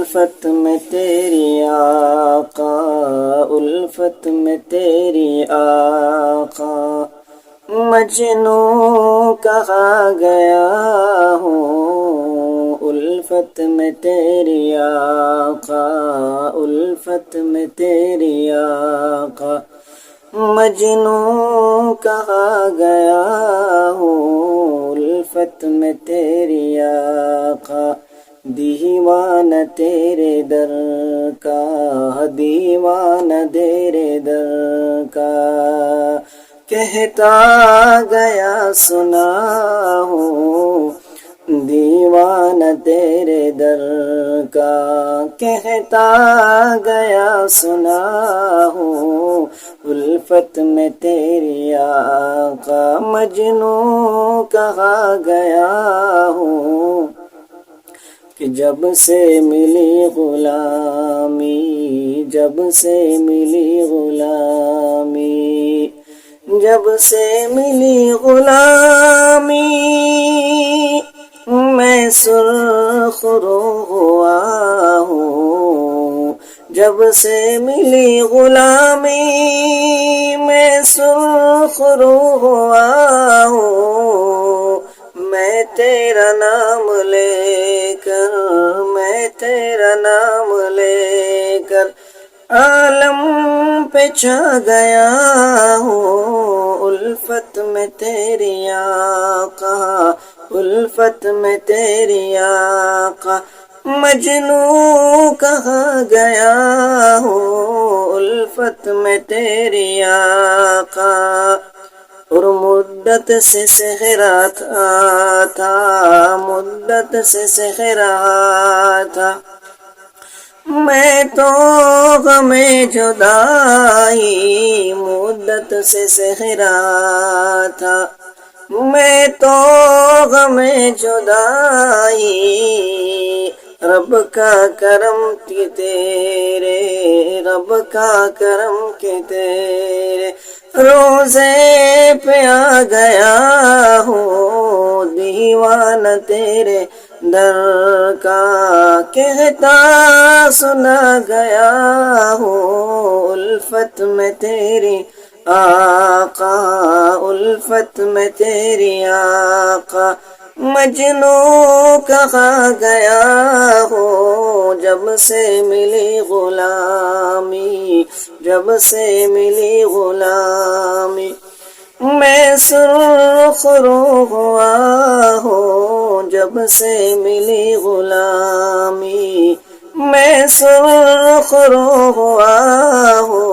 الفت میں تیری آقا، الفت میں تیری آقا، مجنوں کہا گیا ہوں الفت میں تیری آقا، الفت میں تیری آقا، مجنوں کہا گیا ہوں الفت میں تیری آقا، دیوانہ تیرے در کا، دیوانہ تیرے در کا، کہتا گیا سنا ہوں دیوانہ تیرے در کا، کہتا گیا سنا ہوں الفت میں تیری آقا، مجنوں کہا گیا ہوں کہ جب سے ملی غلامی، جب سے ملی غلامی، جب سے ملی غلامی، میں سرخ رو ہوا ہوں، جب سے ملی غلامی، میں سرخ رو ہوا ہوں، میں تیرا نام لے کر، میں تیرا نام لے کر عالم پہ چھا گیا ہوں الفت میں تیری آقا، الفت میں تیری آقا، مجنوں کہا گیا ہوں الفت میں تیری آقا، اور مدت سے صحرا تھا، مدت سے صحرا تھا، میں تو غم جدائی، مدت سے صحرا تھا، میں تو غم جدائی، رب کا کرم کہ تیرے، رب کا کرم کہ تیرے روزے پہ آ گیا ہوں دیوانہ تیرے در کا، کہتا سنا گیا ہوں الفت میں تیری آقا، الفت میں تیری آقا، مجنوں کہا گیا ہوں جب سے ملی غلامی، جب سے ملی غلامی، میں سرخ رو ہوا ہوں جب سے ملی غلامی، میں سرخ رو ہوا ہوں